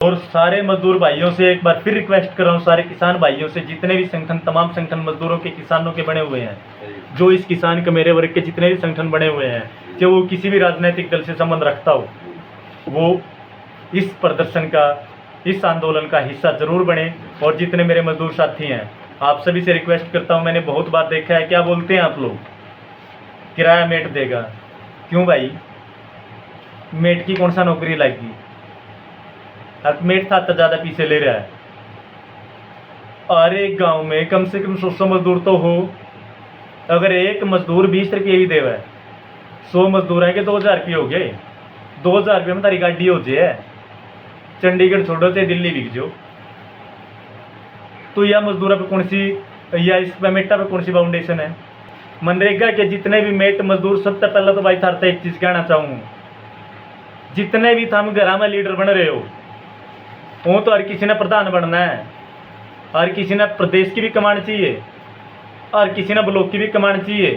और सारे मजदूर भाइयों से एक बार फिर रिक्वेस्ट कर रहा हूँ, सारे किसान भाइयों से, जितने भी संगठन, तमाम संगठन मजदूरों के, किसानों के बने हुए हैं, जो इस किसान के मेरे वर्ग के जितने भी संगठन बने हुए हैं, चाहे वो किसी भी राजनीतिक दल से संबंध रखता हो, वो इस प्रदर्शन का, इस आंदोलन का हिस्सा जरूर बने। और जितने मेरे मजदूर साथी हैं, आप सभी से रिक्वेस्ट करता हूँ, मैंने बहुत बार देखा है, क्या बोलते हैं आप लोग, किराया मेट देगा। क्यों भाई, मेट की कौन सा नौकरी लगी? अब मेट था तो ज़्यादा पीछे ले रहा है। और एक गांव में कम से कम 100 मजदूर तो हो। अगर एक मजदूर 20 रुपये भी देवा है, 100 मजदूर है कि 2000 रुपये हो गए। 2000 रुपये में तारी गाड़ी हो जाए, चंडीगढ़ छोड़ो चाहे दिल्ली बिक जाओ। तो यह मजदूरों पे कौन सी, या इस पेमेंटा पे कौन सी फाउंडेशन है? मनरेगा के जितने भी मेट मजदूर, सबसे पहले तो भाई थारते एक चीज़ कहना चाहूँ, जितने भी थम घर में लीडर बन रहे हो, वो तो हर किसी ने प्रधान बनना है, हर किसी ने प्रदेश की भी कमांड चाहिए, और किसी ने ब्लॉक की भी कमांड चाहिए।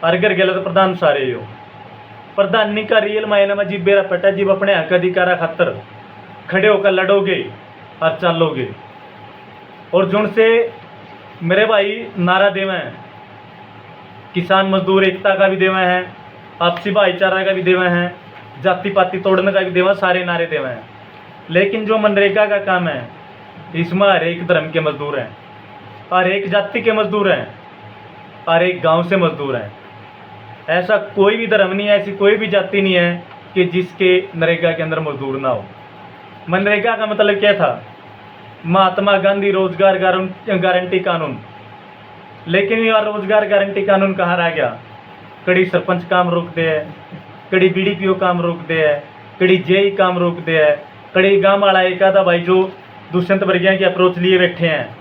और अगर गलत तो प्रधान सारे हो, प्रधानी का रियल मायने में जीव बेरा पटा, जीव अपने हक अधिकारा खातर खड़े होकर लड़ोगे और चलोगे। और जुन से मेरे भाई नारा देवे हैं, किसान मजदूर एकता का भी देवे हैं, आपसी भाईचारा का भी देवे हैं, जाति पाति तोड़ने का भी देवा, सारे नारे देवे हैं। लेकिन जो मनरेगा का काम है, इसमें हर एक धर्म के मजदूर हैं, हर एक जाति के मजदूर हैं, हर एक गांव से मजदूर हैं। ऐसा कोई भी धर्म नहीं है, ऐसी कोई भी जाति नहीं है कि जिसके नरेगा के अंदर मजदूर ना हो। मनरेगा का मतलब क्या था? महात्मा गांधी रोजगार गारंटी कानून। लेकिन यह रोजगार गारंटी कानून कहाँ रह गया? कड़ी सरपंच काम रोक दे है, कड़ी बीडीपीओ काम रोक दे है, कड़ी जेई काम रोक दे है, कड़ी गांव वाला एक आधा भाई जो दुष्यंत वर्गिया की अप्रोच लिए बैठे हैं,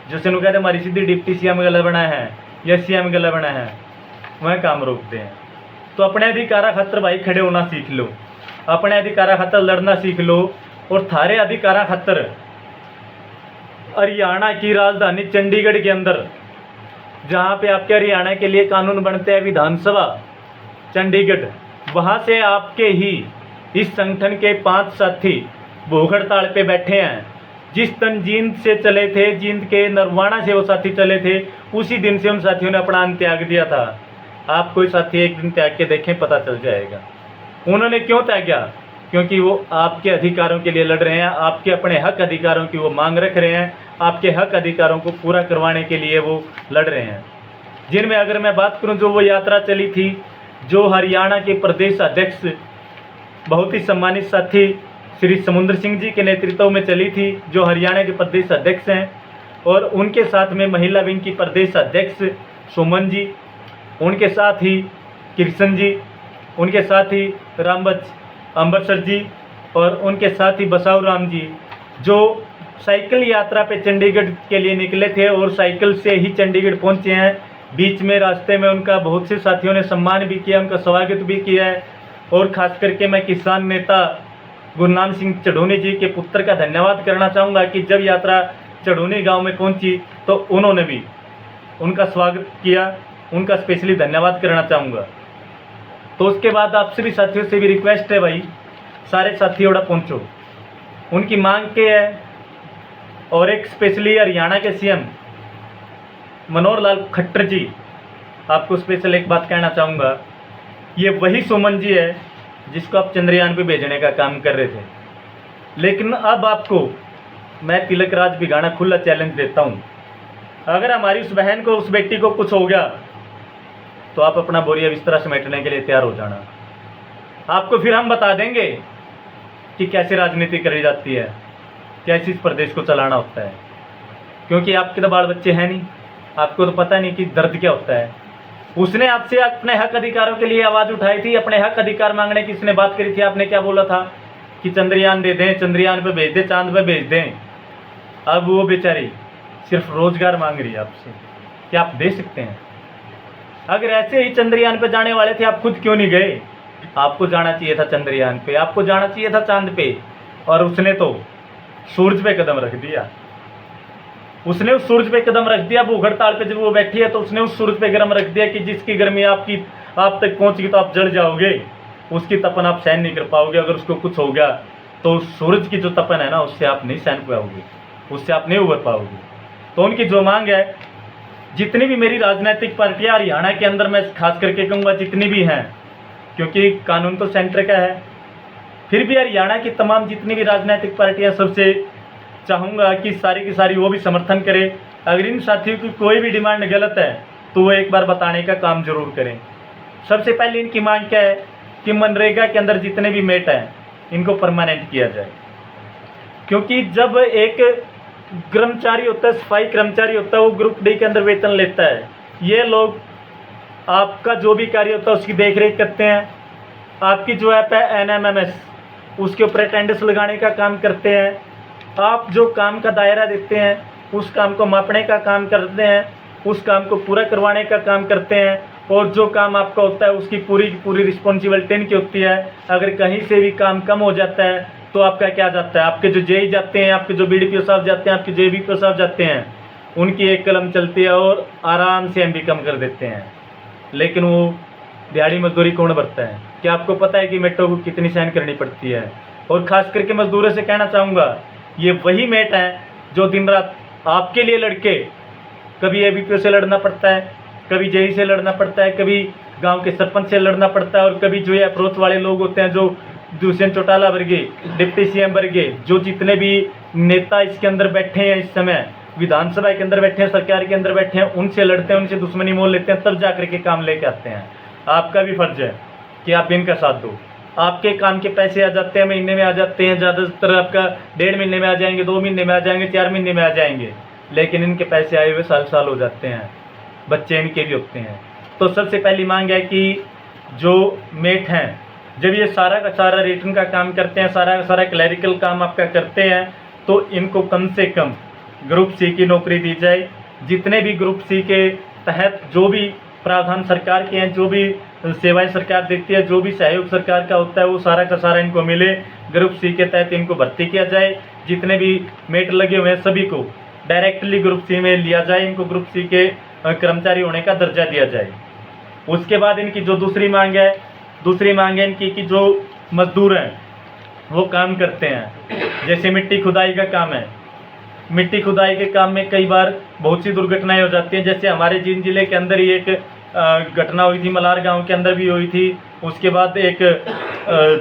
जैसे नु कहते हमारी सीधी डिप्टी सीएम गला बना है या सीएम गला बना है, वह काम रोकते हैं। तो अपने अधिकारा खातर भाई खड़े होना सीख लो, अपने अधिकारा खातर लड़ना सीख लो। और थारे अधिकारा खातर हरियाणा की राजधानी चंडीगढ़ के अंदर, जहाँ पे आपके हरियाणा के लिए कानून बनते हैं, विधानसभा चंडीगढ़, वहाँ से आपके ही इस संगठन के 5 साथी भूख हड़ताल पे बैठे हैं। जिस दिन जींद से चले थे, जींद के नरवाना से वो साथी चले थे, उसी दिन से उन साथियों ने अपना त्याग दिया था। आप कोई साथी एक दिन त्याग के देखें, पता चल जाएगा उन्होंने क्यों त्यागा। क्योंकि वो आपके अधिकारों के लिए लड़ रहे हैं, आपके अपने हक अधिकारों की वो मांग रख रहे हैं, आपके हक अधिकारों को पूरा करवाने के लिए वो लड़ रहे हैं। जिनमें अगर मैं बात करूं, जो वो यात्रा चली थी, जो हरियाणा के प्रदेश अध्यक्ष, बहुत ही सम्मानित साथी श्री समुद्र सिंह जी के नेतृत्व में चली थी, जो हरियाणा के प्रदेश अध्यक्ष हैं, और उनके साथ में महिला विंग की प्रदेश अध्यक्ष सुमन जी, उनके साथ ही कृष्ण जी, उनके साथ ही रामबच अम्बरसर जी, और उनके साथ ही बसाऊ राम जी, जो साइकिल यात्रा पे चंडीगढ़ के लिए निकले थे और साइकिल से ही चंडीगढ़ पहुंचे हैं। बीच में रास्ते में उनका बहुत से साथियों ने सम्मान भी किया, उनका स्वागत भी किया है। और ख़ास करके मैं किसान नेता गुरनाम सिंह चढ़ूनी जी के पुत्र का धन्यवाद करना चाहूँगा कि जब यात्रा चढ़ूनी गांव में पहुंची तो उन्होंने भी उनका स्वागत किया, उनका स्पेशली धन्यवाद करना चाहूँगा। तो उसके बाद आप सभी साथियों से भी रिक्वेस्ट है भाई, सारे साथी ओड़ा पहुँचो, उनकी मांग के है। और एक स्पेशली हरियाणा के सीएम मनोहर लाल खट्टर जी, आपको स्पेशल एक बात कहना चाहूँगा, ये वही सुमन जी है जिसको आप चंद्रयान पे भेजने का काम कर रहे थे। लेकिन अब आपको मैं तिलक राज भिगाना खुला चैलेंज देता हूँ, अगर हमारी उस बहन को, उस बेटी को कुछ हो गया तो आप अपना बोरिया बिस्तरा समेटने के लिए तैयार हो जाना। आपको फिर हम बता देंगे कि कैसे राजनीति करी जाती है, कैसे इस प्रदेश को चलाना होता है। क्योंकि आपके तो बाल बच्चे हैं नहीं, आपको तो पता नहीं कि दर्द क्या होता है। उसने आपसे अपने हक अधिकारों के लिए आवाज़ उठाई थी, अपने हक अधिकार मांगने की उसने बात करी थी। आपने क्या बोला था कि चंद्रयान दे दें, चंद्रयान पे भेज दें, चांद पे भेज दें। अब वो बेचारी सिर्फ रोजगार मांग रही है आपसे, क्या आप दे सकते हैं? अगर ऐसे ही चंद्रयान पे जाने वाले थे, आप खुद क्यों नहीं गए? आपको जाना चाहिए था चंद्रयान पे, आपको जाना चाहिए था चांद पे, और उसने तो सूरज पे कदम रख दिया। उसने उस सूरज पे कदम रख दिया। भूख हड़ताल पे जब वो बैठी है तो उसने उस सूरज पे कदम रख दिया कि जिसकी गर्मी आप तक पहुंचेगी तो आप जल जाओगे, उसकी तपन आप सहन नहीं कर पाओगे। अगर उसको कुछ हो गया तो सूरज की जो तपन है ना, उससे आप नहीं सहन पाओगे, उससे आप नहीं उबर पाओगे। तो उनकी जो मांग है, जितनी भी मेरी राजनीतिक पार्टियां हरियाणा के अंदर, मैं खास करके कहूँगा जितनी भी हैं, क्योंकि कानून तो सेंटर का है, फिर भी हरियाणा की तमाम जितनी भी राजनीतिक पार्टियां, सबसे चाहूँगा कि सारी की सारी वो भी समर्थन करें। अगर इन साथियों की कोई भी डिमांड गलत है तो वो एक बार बताने का काम जरूर करें। सबसे पहले इनकी मांग क्या है कि मनरेगा के अंदर जितने भी मेट हैं इनको परमानेंट किया जाए, क्योंकि जब एक कर्मचारी होता है, सफाई कर्मचारी होता है, वो ग्रुप डी के अंदर वेतन लेता है। ये लोग आपका जो भी कार्य होता है उसकी देख रेख करते हैं, आपकी जो ऐप है NMMS उसके ऊपर अटेंडेंस लगाने का काम करते हैं, आप जो काम का दायरा देते हैं उस काम को मापने का काम करते हैं, उस काम को पूरा करवाने का काम करते हैं, और जो काम आपका होता है उसकी पूरी की पूरी रिस्पॉन्सिबिलिटी इनकी होती है। अगर कहीं से भी काम कम हो जाता है तो आपका क्या जाता है, आपके जो जेई जाते हैं, आपके जो BDPO साहब जाते हैं, आपके JBPO साहब जाते हैं, उनकी एक कलम चलती है और आराम से MB कम कर देते हैं। लेकिन वो दिहाड़ी मजदूरी कौन भरता है? क्या आपको पता है कि मेटों को कितनी सहन करनी पड़ती है? और ख़ास करके मजदूरों से कहना चाहूँगा, ये वही मेट हैं जो दिन रात आपके लिए लड़के, कभी ABPO से लड़ना पड़ता है, कभी JE से लड़ना पड़ता है, कभी गांव के सरपंच से लड़ना पड़ता है, और कभी जो ये अप्रोच वाले लोग होते हैं, जो दुष्यंत चौटाला वर्गे, डिप्टी CM वर्गे, जो जितने भी नेता इसके अंदर बैठे हैं, इस समय विधानसभा के अंदर बैठे हैं, सरकार के अंदर बैठे हैं, उनसे लड़ते हैं, उनसे दुश्मनी मोल लेते हैं, तब जा करके काम लेके आते हैं। आपका भी फर्ज है कि आप इनका साथ दो। आपके काम के पैसे आ जाते हैं, महीने में आ जाते हैं, ज़्यादातर आपका 1.5 महीने में आ जाएंगे, 2 महीने में आ जाएंगे, 4 महीने में आ जाएंगे, लेकिन इनके पैसे आए हुए साल साल हो जाते हैं, बच्चे इनके भी होते हैं। तो सबसे पहली मांग है कि जो मेट हैं, जब ये सारा का सारा रिटर्न का काम करते हैं, सारा का सारा क्लैरिकल काम आपका करते हैं, तो इनको कम से कम ग्रुप C की नौकरी दी जाए। जितने भी ग्रुप C के तहत जो भी प्रावधान सरकार के हैं, जो भी सेवाएं सरकार देती है, जो भी सहयोग सरकार का होता है, वो सारा का सारा इनको मिले। ग्रुप C के तहत इनको भर्ती किया जाए। जितने भी मेट लगे हुए हैं सभी को डायरेक्टली ग्रुप C में लिया जाए, इनको ग्रुप C के कर्मचारी होने का दर्जा दिया जाए। उसके बाद इनकी जो दूसरी मांग है इनकी कि जो मजदूर हैं वो काम करते हैं, जैसे मिट्टी खुदाई का काम है, मिट्टी खुदाई के काम में कई बार बहुत सी दुर्घटनाएं हो जाती हैं। जैसे हमारे जींद जिले के अंदर ही एक घटना हुई थी, मलार गांव के अंदर भी हुई थी। उसके बाद एक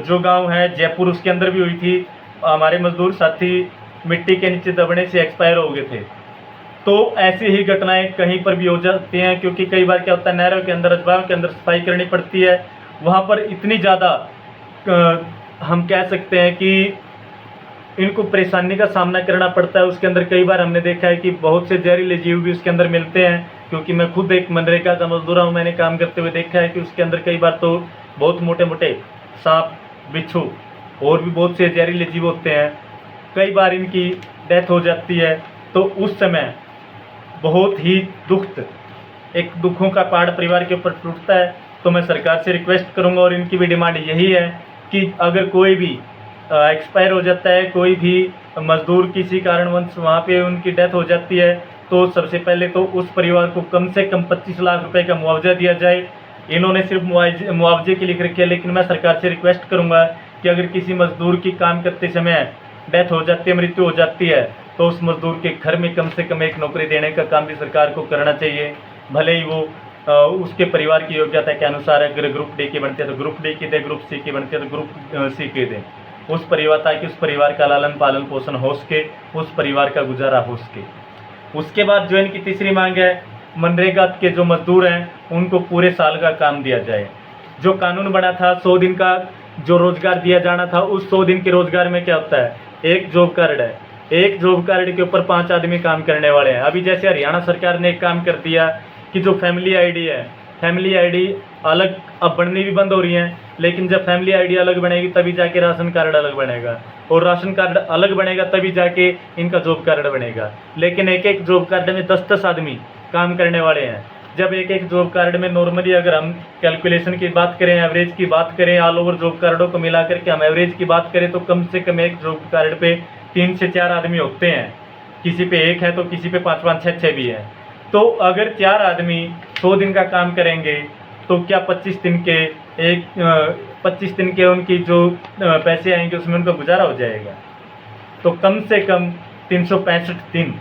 जो गांव है जयपुर, उसके अंदर भी हुई थी। हमारे मजदूर साथी मिट्टी के नीचे दबने से एक्सपायर हो गए थे। तो ऐसी ही घटनाएं कहीं पर भी हो जाती हैं, क्योंकि कई बार क्या होता है, नहरों के अंदर, अजबाव के अंदर सफाई करनी पड़ती है। वहाँ पर इतनी ज़्यादा हम कह सकते हैं कि इनको परेशानी का सामना करना पड़ता है। उसके अंदर कई बार हमने देखा है कि बहुत से जहरीले जीव भी उसके अंदर मिलते हैं, क्योंकि मैं खुद एक मनरेगा का मजदूर हूँ, मैंने काम करते हुए देखा है कि उसके अंदर कई बार तो बहुत मोटे मोटे सांप, बिच्छू और भी बहुत से जहरीले जीव होते हैं। कई बार इनकी डेथ हो जाती है, तो उस समय बहुत ही दुखों का पहाड़ परिवार के ऊपर टूटता है। तो मैं सरकार से रिक्वेस्ट करूंगा, और इनकी भी डिमांड यही है कि अगर कोई भी एक्सपायर हो जाता है, कोई भी मजदूर किसी कारणवश वहाँ पे उनकी डेथ हो जाती है, तो सबसे पहले तो उस परिवार को कम से कम 25 लाख रुपए का मुआवजा दिया जाए। इन्होंने सिर्फ मुआवजे के लिख रखी है, लेकिन मैं सरकार से रिक्वेस्ट करूँगा कि अगर किसी मजदूर की काम करते समय डेथ हो जाती है, मृत्यु हो जाती है, तो उस मजदूर के घर में कम से कम एक नौकरी देने का काम भी सरकार को करना चाहिए। भले ही वो उसके परिवार की योग्यता के अनुसार अगर ग्रुप डी की बनती है तो ग्रुप डी की दे, ग्रुप C की बनती है तो ग्रुप C की दे। उस परिवार, ताकि उस परिवार का लालन पालन पोषण हो सके, उस परिवार का गुजारा हो सके। उसके बाद जो इनकी तीसरी मांग है, मनरेगा के जो मजदूर हैं उनको पूरे साल का काम दिया जाए। जो कानून बना था 100 दिन का जो रोजगार दिया जाना था, उस 100 दिन के रोजगार में क्या होता है, एक जॉब कार्ड है, एक जॉब कार्ड के ऊपर 5 आदमी काम करने वाले हैं। अभी जैसे हरियाणा सरकार ने एक काम कर दिया कि जो फैमिली आईडी है, फैमिली आईडी अलग अब बननी भी बंद हो रही है, लेकिन जब फैमिली आईडी अलग बनेगी तभी जाके राशन कार्ड अलग बनेगा, और राशन कार्ड अलग बनेगा तभी जाके इनका जॉब कार्ड बनेगा। लेकिन एक एक जॉब कार्ड में 10-10 आदमी काम करने वाले हैं। जब एक एक जॉब कार्ड में नॉर्मली अगर हम कैलकुलेशन की बात करें, एवरेज की बात करें, ऑल ओवर जॉब कार्डों को मिला करके हम एवरेज की बात करें, तो कम से कम एक जॉब कार्ड पे 3 से 4 आदमी होते हैं। किसी पे 1 है तो किसी पे 5-5, 6-6 भी है। तो अगर 4 आदमी 100 दिन का काम करेंगे तो क्या 25 दिन के एक 25 दिन के उनकी जो पैसे आएंगे उसमें उनका गुजारा हो जाएगा। तो कम से कम 365 दिन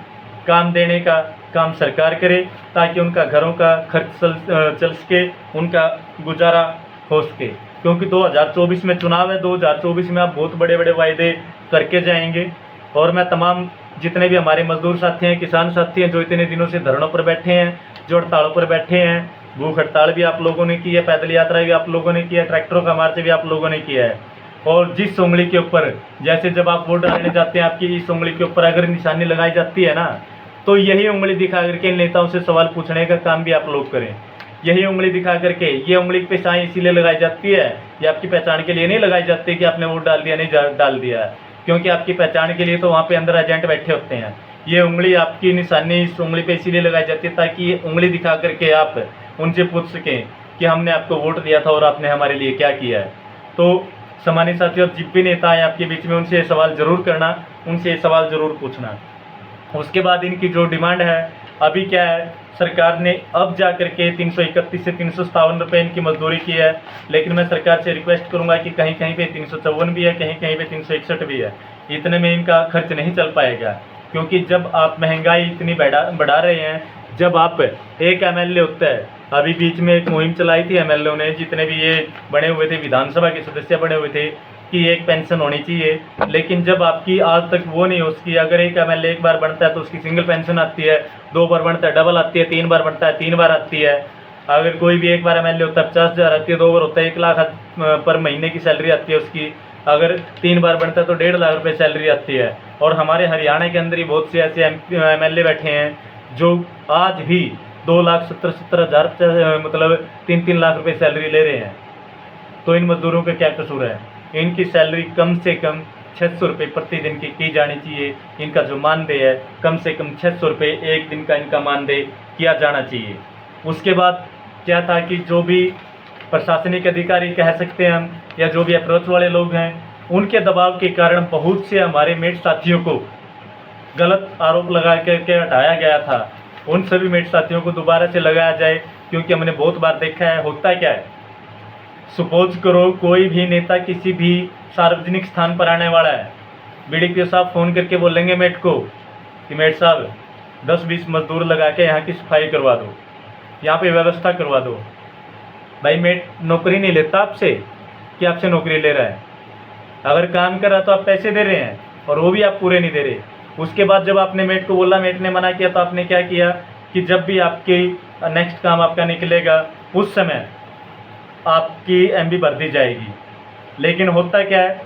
काम देने का काम सरकार करे, ताकि उनका घरों का खर्च चल सके, उनका गुजारा हो सके। क्योंकि 2024 में चुनाव है, 2024 में आप बहुत बड़े बड़े वायदे करके जाएंगे। और मैं तमाम जितने भी हमारे मजदूर साथी हैं, किसान साथी हैं, जो इतने दिनों से धरनों पर बैठे हैं, जो हड़तालों पर बैठे हैं, भूख हड़ताल भी आप लोगों ने की है, पैदल यात्रा भी आप लोगों ने किया है, ट्रैक्टरों का मार्च भी आप लोगों ने किया है। और जिस उंगली के ऊपर, जैसे जब आप वोट डालने जाते हैं, आपकी इस उंगली के ऊपर अगर निशानी लगाई जाती है ना, तो यही उंगली दिखा करके नेताओं से सवाल पूछने का काम भी आप लोग करें। यही उंगली दिखा करके, ये उंगली पे साई इसीलिए लगाई जाती है, ये आपकी पहचान के लिए नहीं लगाई जाती कि आपने वोट डाल दिया नहीं डाल दिया, क्योंकि आपकी पहचान के लिए तो वहाँ पे अंदर एजेंट बैठे होते हैं। ये उंगली, आपकी निशानी इस उंगली पे इसीलिए लगाई जाती है ताकि ये उंगली दिखा करके आप उनसे पूछ सकें कि हमने आपको वोट दिया था और आपने हमारे लिए क्या किया है। तो सामान्य साथियों, जिप भी नेता है आपके बीच में, उनसे सवाल जरूर करना, उनसे सवाल जरूर पूछना। उसके बाद इनकी जो डिमांड है, अभी क्या है, सरकार ने अब जा करके 331 से 357 रुपये इनकी मजदूरी की है। लेकिन मैं सरकार से रिक्वेस्ट करूंगा कि कहीं कहीं पे 354 भी है, कहीं कहीं पे 361 भी है। इतने में इनका खर्च नहीं चल पाएगा, क्योंकि जब आप महंगाई इतनी बढ़ा रहे हैं, जब आप एक MLA होता है, अभी बीच में एक मुहिम चलाई थी MLA ने, जितने भी ये बने हुए थे, विधानसभा के सदस्य बने हुए थे, कि एक पेंशन होनी चाहिए। लेकिन जब आपकी आज तक वो नहीं हो सकी, अगर एक MLA एक बार बनता है तो उसकी सिंगल पेंशन आती है, 2 बार बनता है डबल आती है, 3 बार बनता है 3 बार आती है। अगर कोई भी एक बार MLA होता है 50,000 आती है, 2 बार होता है 1 लाख पर महीने की सैलरी आती है उसकी। अगर 3 बार बनता है तो 1.5 लाख रुपये सैलरी आती है। और हमारे हरियाणा के अंदर ही बहुत से ऐसे MLA बैठे हैं जो आज भी 2,70,000 मतलब 3-3 लाख रुपये सैलरी ले रहे हैं। तो इन मजदूरों का क्या कसूर है? इनकी सैलरी कम से कम 600 रुपये प्रतिदिन की जानी चाहिए। इनका जो मानदेय है कम से कम 600 रुपये एक दिन का इनका मानदेय किया जाना चाहिए। उसके बाद क्या था कि जो भी प्रशासनिक अधिकारी कह सकते हैं हम, या जो भी अप्रोच वाले लोग हैं, उनके दबाव के कारण बहुत से हमारे मेट साथियों को गलत आरोप लगा करके हटाया गया था। उन सभी मेट साथियों को दोबारा से लगाया जाए, क्योंकि हमने बहुत बार देखा है होता क्या है। सपोज करो कोई भी नेता किसी भी सार्वजनिक स्थान पर आने वाला है, BDPO साहब फ़ोन करके बोलेंगे मेट को कि मेट साहब 10-20 मजदूर लगा के यहाँ की सफाई करवा दो, यहाँ पे व्यवस्था करवा दो। भाई मेट नौकरी नहीं लेता आपसे कि आपसे नौकरी ले रहा है। अगर काम कर रहा तो आप पैसे दे रहे हैं, और वो भी आप पूरे नहीं दे रहे। उसके बाद जब आपने मेट को बोला, मेट ने मना किया, तो आपने क्या किया कि जब भी आपकी नेक्स्ट काम आपका निकलेगा उस समय आपकी MB भर दी जाएगी। लेकिन होता क्या है,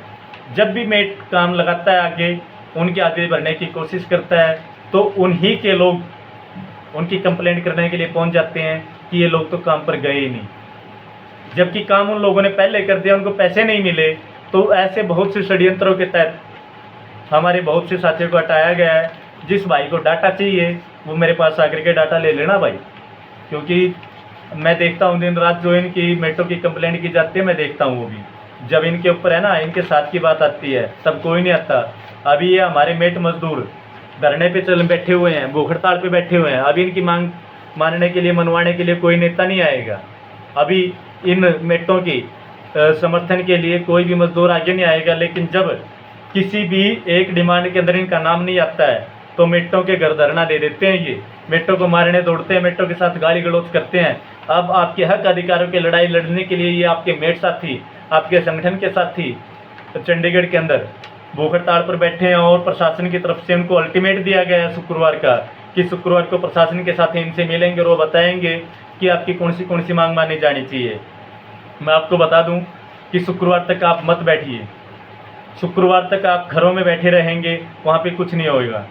जब भी मेट काम लगाता है आगे, उनके आगे भरने की कोशिश करता है, तो उन्हीं के लोग उनकी कंप्लेंट करने के लिए पहुंच जाते हैं कि ये लोग तो काम पर गए ही नहीं, जबकि काम उन लोगों ने पहले कर दिया, उनको पैसे नहीं मिले। तो ऐसे बहुत से षड्यंत्रों के तहत हमारे बहुत से साथियों को हटाया गया है। जिस भाई को डाटा चाहिए वो मेरे पास आकर के डाटा ले लेना भाई, क्योंकि मैं देखता हूँ दिन रात जो इनकी मेटों की कंप्लेंट की जाती है, मैं देखता हूँ वो भी। जब इनके ऊपर है ना, इनके साथ की बात आती है, तब कोई नहीं आता। अभी ये हमारे मेट मजदूर धरने पे चल बैठे हुए हैं, भूख हड़ताल पे बैठे हुए हैं। अभी इनकी मांग मानने के लिए, मनवाने के लिए कोई नेता नहीं आएगा। अभी इन मेटों की समर्थन के लिए कोई भी मजदूर आगे नहीं आएगा। लेकिन जब किसी भी एक डिमांड के अंदर इनका नाम नहीं आता है, तो मेटों के घर धरना दे देते हैं। ये मेटों को मारने दौड़ते हैं, मेटों के साथ गाली गलौज करते हैं। अब आपके हक अधिकारों की लड़ाई लड़ने के लिए ये आपके मेट साथी, आपके संगठन के साथी चंडीगढ़ के अंदर भूख हड़ताल पर बैठे हैं, और प्रशासन की तरफ से उनको अल्टीमेट दिया गया है शुक्रवार का, कि शुक्रवार को प्रशासन के साथ इनसे मिलेंगे और वो बताएंगे कि आपकी कौन सी मांग मानी जानी चाहिए। मैं आपको बता दूं कि शुक्रवार तक आप मत बैठिए, शुक्रवार तक आप घरों में बैठे रहेंगे, वहाँ पे कुछ नहीं होगा।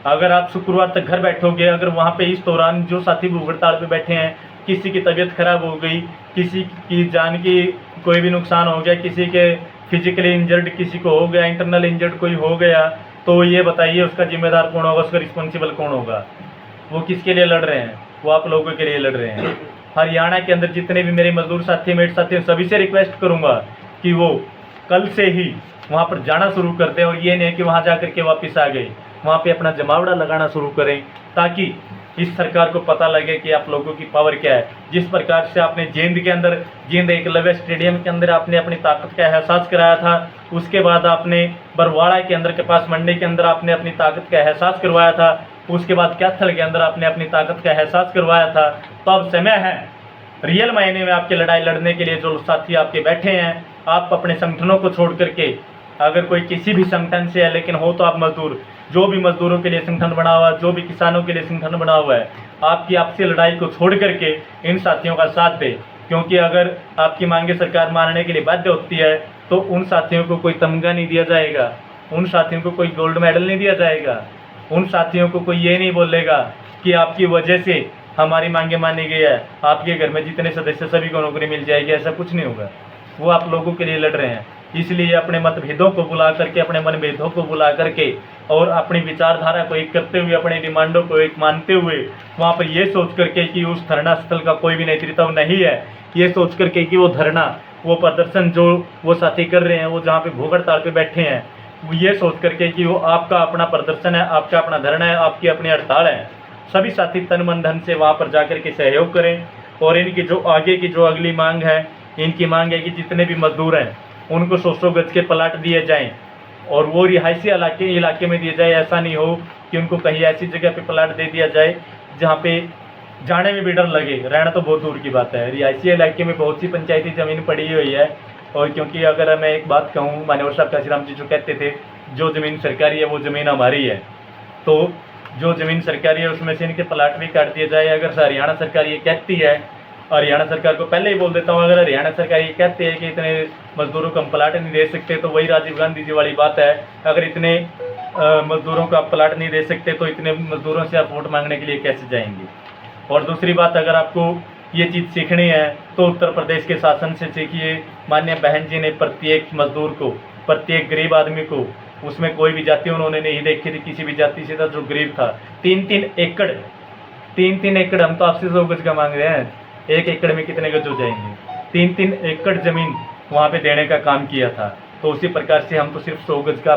अगर आप शुक्रवार तक घर बैठोगे, अगर वहाँ पे इस दौरान जो साथी भूख हड़ताल पे बैठे हैं, किसी की तबीयत खराब हो गई, किसी की जान की कोई भी नुकसान हो गया, किसी के फिजिकली इंजर्ड किसी को हो गया, इंटरनल इंजर्ड कोई हो गया, तो ये बताइए उसका जिम्मेदार कौन होगा, उसका रिस्पॉन्सिबल कौन होगा? वो किसके लिए लड़ रहे हैं? वो आप लोगों के लिए लड़ रहे हैं। हरियाणा के अंदर जितने भी मेरे मजदूर साथी, मेट साथी, सभी से रिक्वेस्ट करूँगा कि वो कल से ही वहाँ पर जाना शुरू कर दें, और ये नहीं कि वहाँ जा कर के वापस आ गए, वहाँ पे अपना जमावड़ा लगाना शुरू करें, ताकि इस सरकार को पता लगे कि आप लोगों की पावर क्या है। जिस प्रकार से आपने जींद के अंदर, जींद एकलव्य स्टेडियम के अंदर आपने अपनी ताकत का एहसास कराया था, उसके बाद आपने बरवाड़ा के अंदर कपास मंडी के अंदर आपने अपनी ताकत का एहसास करवाया था, उसके बाद कैथल के अंदर आपने अपनी ताकत का एहसास करवाया था। तो अब समय है रियल मायने में आपकी लड़ाई लड़ने के लिए। जो साथी आपके बैठे हैं, आप अपने संगठनों को छोड़ करके, अगर कोई किसी भी संगठन से है लेकिन हो तो आप मजदूर, जो भी मजदूरों के लिए संगठन बना हुआ है, जो भी किसानों के लिए संगठन बना हुआ है, आपकी आपसी लड़ाई को छोड़ करके इन साथियों का साथ दें। क्योंकि अगर आपकी मांगे सरकार मानने के लिए बाध्य होती है तो उन साथियों को कोई तमगा नहीं दिया जाएगा, उन साथियों को कोई गोल्ड मेडल नहीं दिया जाएगा, उन साथियों को कोई ये नहीं बोलेगा कि आपकी वजह से हमारी मांगे मानी गई है, आपके घर में जितने सदस्य सभी को नौकरी मिल जाएगी। ऐसा कुछ नहीं होगा। वो आप लोगों के लिए लड़ रहे हैं। इसलिए अपने मतभेदों को बुला करके, अपने मनभेदों को बुला करके और अपनी विचारधारा को एक करते हुए, अपनी डिमांडों को एक मानते हुए, वहाँ पर ये सोच करके कि उस धरना स्थल का कोई भी नेतृत्व नहीं है, ये सोच करके कि वो धरना, वो प्रदर्शन जो वो साथी कर रहे हैं, वो जहाँ पे भूख हड़ताल पे बैठे हैं, वो ये सोच करके कि वो आपका अपना प्रदर्शन है, आपका अपना धरना है, आपकी अपनी हड़ताल है। सभी साथी तन मन धन से वहाँ पर जाकर के सहयोग करें। और इनकी जो आगे की जो अगली मांग है, इनकी मांग है कि जितने भी मजदूर हैं उनको 100 गज के प्लाट दिए जाएं और वो रिहायशी इलाके में दिए जाए। ऐसा नहीं हो कि उनको कहीं ऐसी जगह पे प्लाट दे दिया जाए जहाँ पे जाने में भी डर लगे, रहना तो बहुत दूर की बात है। रिहायशी इलाके में बहुत सी पंचायती ज़मीन पड़ी हुई है। और क्योंकि अगर मैं एक बात कहूँ, मान्यवर साहब काशीराम जी जो कहते थे, जो ज़मीन सरकारी है वो ज़मीन हमारी है, तो जो ज़मीन सरकारी है उसमें से इनके प्लाट भी काट दिए जाए। अगर हरियाणा सरकार ये कहती है, हरियाणा सरकार को पहले ही बोल देता हूँ, अगर हरियाणा सरकार ये कहती है कि इतने मजदूरों को हम प्लाट नहीं दे सकते, तो वही राजीव गांधी जी वाली बात है। अगर इतने मजदूरों को आप प्लाट नहीं दे सकते तो इतने मजदूरों से आप वोट मांगने के लिए कैसे जाएंगे। और दूसरी बात, अगर आपको ये चीज़ सीखनी है तो उत्तर प्रदेश के शासन से सीखिए। माननीय बहन जी ने प्रत्येक मजदूर को, प्रत्येक गरीब आदमी को, उसमें कोई भी जाति उन्होंने नहीं देखी थी, किसी भी जाति से था जो गरीब था, 3-3 एकड़, 3-3 एकड़, हम तो आपसे 100 गज का मांग रहे हैं, 1 एकड़ में कितने गज हो जाएंगे। 3-3 एकड़ ज़मीन वहाँ पे देने का काम किया था। तो उसी प्रकार से हम तो सिर्फ 100 गज का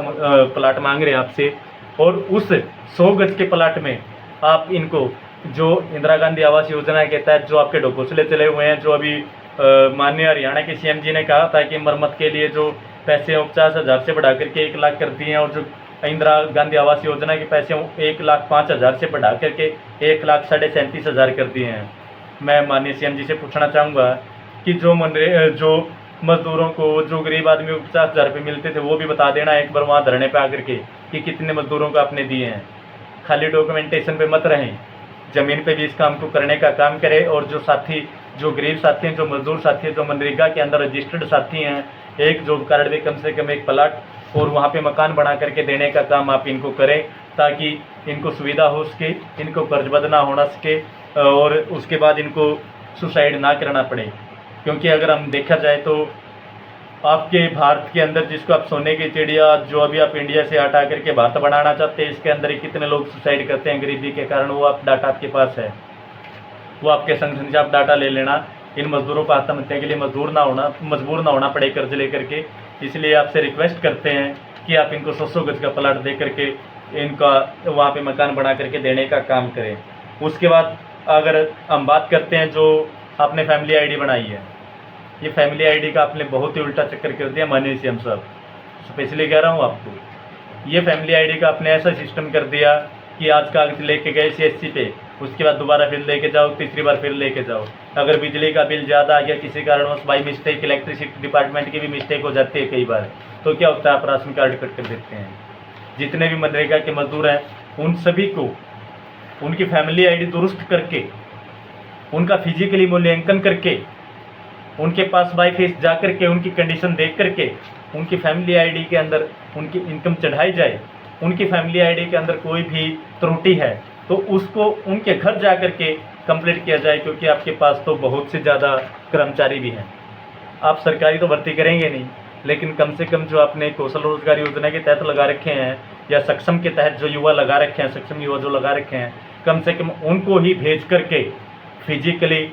प्लाट मांग रहे हैं आपसे। और उस 100 गज के प्लाट में आप इनको, जो इंदिरा गांधी आवास योजना के तहत जो आपके ढकोसले चले हुए हैं, जो अभी माननीय हरियाणा के सीएम जी ने कहा था कि मरम्मत के लिए जो पैसे 50,000 से बढ़ा करके 1 लाख कर दिए हैं, और जो इंदिरा गांधी आवास योजना के पैसे 1,05,000 से बढ़ा करके 1,37,500 कर दिए हैं। मैं माननीय सीएम जी से पूछना चाहूँगा कि जो मजदूरों को, जो गरीब आदमी को 50,000 रुपये मिलते थे, वो भी बता देना एक बार वहाँ धरने पे आकर के कि कितने मजदूरों को आपने दिए हैं। खाली डॉक्यूमेंटेशन पे मत रहें, ज़मीन पे भी इस काम को करने का काम करें। और जो साथी, जो गरीब साथी हैं, जो मजदूर साथी हैं, जो मनरेगा के अंदर रजिस्टर्ड साथी हैं, एक जॉब कार्ड में कम से कम 1 प्लाट और वहाँ पे मकान बना करके देने का काम आप इनको करें, ताकि इनको सुविधा हो सके, इनको कर्जबद्ध ना होना सके और उसके बाद इनको सुसाइड ना करना पड़े। क्योंकि अगर हम देखा जाए तो आपके भारत के अंदर, जिसको आप सोने की चिड़िया, जो अभी आप इंडिया से हटा करके भारत बनाना चाहते हैं, इसके अंदर ही कितने लोग सुसाइड करते हैं गरीबी के कारण। वो आप डाटा आपके पास है, वो आपके संगठन से आप डाटा ले लेना। इन मजदूरों को आत्महत्या के लिए मजबूर ना होना पड़े कर्ज लेकर के। इसलिए आपसे रिक्वेस्ट करते हैं कि आप इनको 100 गज का प्लाट दे करके इनका वहाँ पे मकान बना करके देने का काम करें। उसके बाद अगर हम बात करते हैं, जो आपने फैमिली आईडी बनाई है, ये फैमिली आईडी का आपने बहुत ही उल्टा चक्कर कर दिया माननीय सीएम साहब, स्पेशली कह रहा हूँ आपको। ये फैमिली आईडी का आपने ऐसा सिस्टम कर दिया कि आज कागज लेके गए CSC पे, उसके बाद दोबारा फिर लेके जाओ, तीसरी बार फिर लेके जाओ। अगर बिजली का बिल ज़्यादा आ गया किसी कारणवश, बाई मिस्टेक, इलेक्ट्रिसिटी डिपार्टमेंट की भी मिस्टेक हो जाती है कई बार, तो क्या होता है, आप राशन कार्ड कट कर देते हैं। जितने भी मनरेगा के मजदूर हैं उन सभी को उनकी फैमिली आईडी दुरुस्त करके, उनका फिजिकली मूल्यांकन करके, उनके पास बाई फेस जा करके उनकी कंडीशन देख करके उनकी फैमिली आईडी के अंदर उनकी इनकम चढ़ाई जाए। उनकी फैमिली आईडी के अंदर कोई भी त्रुटि है तो उसको उनके घर जा करके कंप्लीट किया जाए। क्योंकि आपके पास तो बहुत से ज़्यादा कर्मचारी भी हैं, आप सरकारी तो भर्ती करेंगे नहीं, लेकिन कम से कम जो आपने कौशल रोजगार योजना के तहत लगा रखे हैं, या सक्षम के तहत जो युवा लगा रखे हैं, सक्षम युवा जो लगा रखे हैं, कम से कम उनको ही भेज करके फिजिकली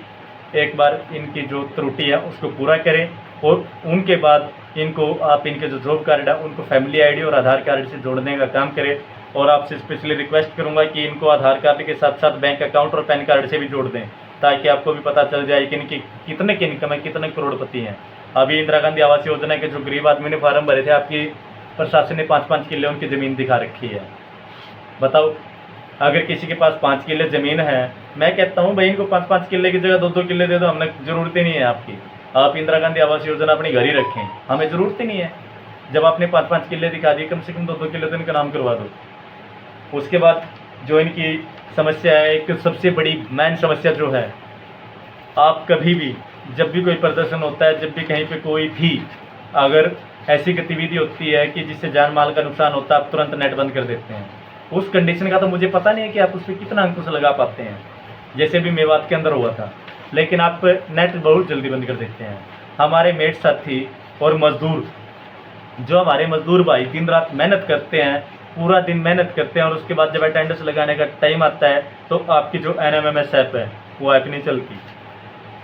एक बार इनकी जो त्रुटि है उसको पूरा करें। और उनके बाद इनको आप, इनके जो जॉब कार्ड है उनको फैमिली आईडी और आधार कार्ड से जोड़ने का काम करें। और आपसे स्पेशली रिक्वेस्ट करूंगा कि इनको आधार कार्ड के साथ साथ बैंक अकाउंट और पैन कार्ड से भी जोड़ दें, ताकि आपको भी पता चल जाए कि इनकी कितने की इनकम है, कितने करोड़पति हैं। अभी इंदिरा गांधी आवास योजना के जो गरीब आदमी ने फार्म भरे थे, आपकी प्रशासन ने 5-5 किले उनकी ज़मीन दिखा रखी है। बताओ, अगर किसी के पास 5 किले ज़मीन है, मैं कहता हूँ भाई इनको 5-5 किले की जगह 2-2 किले दे दो, हमें ज़रूरत ही नहीं है आपकी। आप इंदिरा गांधी आवास योजना अपने घर ही रखें, हमें ज़रूरत ही नहीं है। जब आपने 5-5 किले दिखा दिए, कम से कम 2-2 किले तो इनका नाम करवा दो। उसके बाद जो इनकी समस्या है, एक सबसे बड़ी मेन समस्या जो है, आप कभी भी जब भी कोई प्रदर्शन होता है, जब भी कहीं पे कोई भी अगर ऐसी गतिविधि होती है कि जिससे जान माल का नुकसान होता है, आप तुरंत नेट बंद कर देते हैं। उस कंडीशन का तो मुझे पता नहीं है कि आप उस पर कितना अंकुश लगा पाते हैं, जैसे भी मेवात के अंदर हुआ था, लेकिन आप नेट बहुत जल्दी बंद कर देते हैं। हमारे मेट साथी और मजदूर, जो हमारे मजदूर भाई दिन रात मेहनत करते हैं, पूरा दिन मेहनत करते हैं, और उसके बाद जब अटेंडेंस लगाने का टाइम आता है तो आपकी जो NMMS ऐप है वो ऐप नहीं चलती।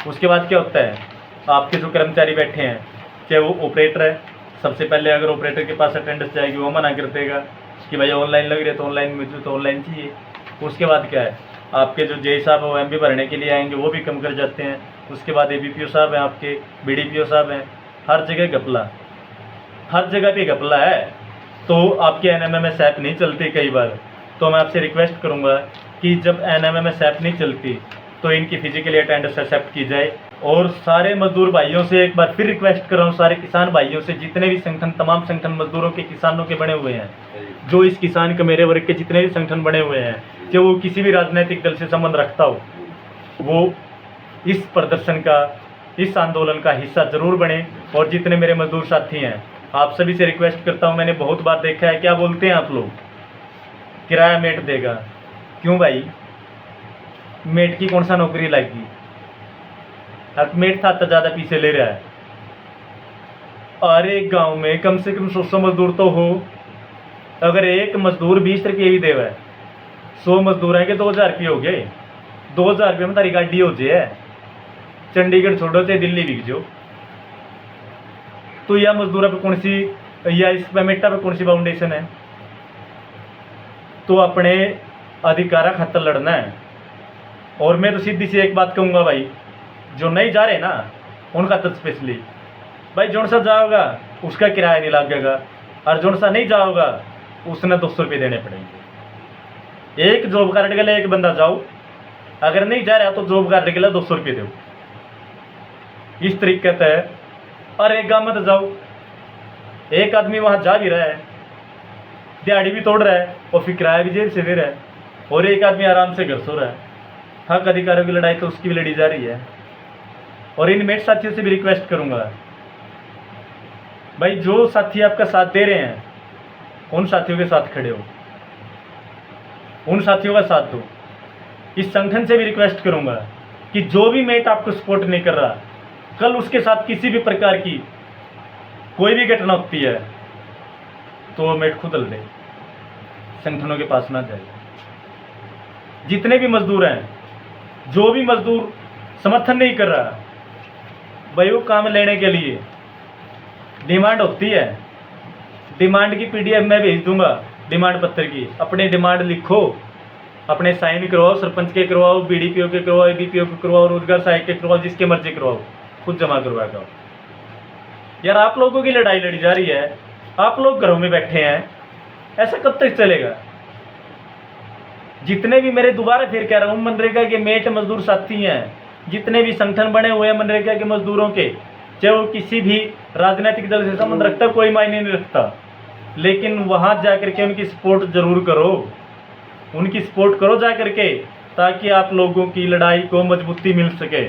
उसके बाद क्या होता है, आपके जो कर्मचारी बैठे हैं, चाहे वो ऑपरेटर है, सबसे पहले अगर ऑपरेटर के पास अटेंडेंस जाएगी वो मना कर देगा कि भाई ऑनलाइन लग रही है तो ऑनलाइन, मुझे तो ऑनलाइन चाहिए। उसके बाद क्या है, आपके जो जे साहब है वो MB भरने के लिए आएंगे, वो भी कम कर जाते हैं। उसके बाद ABPO साहब हैं, आपके BDPO साहब हैं, हर जगह घपला, हर जगह पे घपला है। तो आपके NMMS ऐप नहीं चलती कई बार। तो मैं आपसे रिक्वेस्ट करूंगा कि जब NMMS ऐप नहीं चलती तो इनकी फिजिकली अटेंडेंस एक्सेप्ट की जाए। और सारे मजदूर भाइयों से एक बार फिर रिक्वेस्ट कर रहा हूँ, सारे किसान भाइयों से, जितने भी संगठन, तमाम संगठन मजदूरों के, किसानों के बने हुए हैं, जो इस किसान के मेरे वर्ग के जितने भी संगठन बने हुए हैं, चाहे वो किसी भी राजनीतिक दल से संबंध रखता हो, वो इस प्रदर्शन का, इस आंदोलन का हिस्सा जरूर बने। और जितने मेरे मजदूर साथी हैं, आप सभी से रिक्वेस्ट करता हूँ, मैंने बहुत बार देखा है, क्या बोलते हैं आप लोग, किराया मेट देगा। क्यों भाई, मेट की कौन सा नौकरी लगी? अब मेट था तो ज़्यादा पीछे ले रहा है। और एक गाँव में कम से कम 100 मजदूर तो हो। अगर एक मजदूर 20 रुपये भी देवा है, 100 मजदूर है कि 2000 रुपये हो गए। 2000 रुपये में तारी गाड़ी हो जाए, चंडीगढ़ छोड़ो चाहे दिल्ली बिक जाओ। तो यह मजदूर पे कौन सी, या इस पेमेंटा पे कौन सी फाउंडेशन है? तो अपने अधिकारा खातर लड़ना है। और मैं तो सीधी सी एक बात कहूँगा भाई, जो नहीं जा रहे ना उनका तो स्पेशली भाई, जोन सा जाओगा उसका किराया नहीं लगेगा, और जोन सा नहीं जाओगा उसने 200 रुपये देने पड़ेंगे। एक जॉब कार्ड के लिए एक बंदा जाओ, अगर नहीं जा रहा तो जॉब कार्ड के लिए 200 रुपये दो। इस तरीके से है। और एक गाँव में तो जाओ, एक आदमी वहाँ जा भी रहा है, दिहाड़ी भी तोड़ रहा है और फिर किराया भी जेब से दे रहा है, और एक आदमी आराम से घर सो रहा है। हक अधिकारों की लड़ाई तो उसकी भी लड़ी जा रही है। और इन मेट साथियों से भी रिक्वेस्ट करूंगा भाई, जो साथी आपका साथ दे रहे हैं उन साथियों के साथ खड़े हो, उन साथियों का साथ दो। इस संगठन से भी रिक्वेस्ट करूंगा कि जो भी मेट आपको सपोर्ट नहीं कर रहा, कल उसके साथ किसी भी प्रकार की कोई भी घटना होती है तो वो मेट खुद हल दे, संगठनों के पास ना जाए। जितने भी मजदूर हैं, जो भी मजदूर समर्थन नहीं कर रहा भाई, वो काम लेने के लिए डिमांड होती है, डिमांड की PDF मैं भेज दूंगा, डिमांड पत्र की। अपने डिमांड लिखो, अपने साइन करवाओ, सरपंच के करवाओ, BDPO के करवाओ, ABPO के करवाओ, रोजगार सहायक के करवाओ, जिसके मर्जी करवाओ, खुद जमा करवा दो। यार आप लोगों की लड़ाई लड़ी जा रही है, आप लोग घरों में बैठे हैं, ऐसा कब तक चलेगा? जितने भी मेरे, दोबारा फिर कह रहा हूँ, मनरेगा के मेट मजदूर साथी हैं, जितने भी संगठन बने हुए हैं मनरेगा के मजदूरों के, चाहे वो किसी भी राजनीतिक दल से संबंध रखता, कोई मायने नहीं रखता, लेकिन वहाँ जा करके उनकी सपोर्ट जरूर करो, उनकी सपोर्ट करो जा करके, ताकि आप लोगों की लड़ाई को मजबूती मिल सके।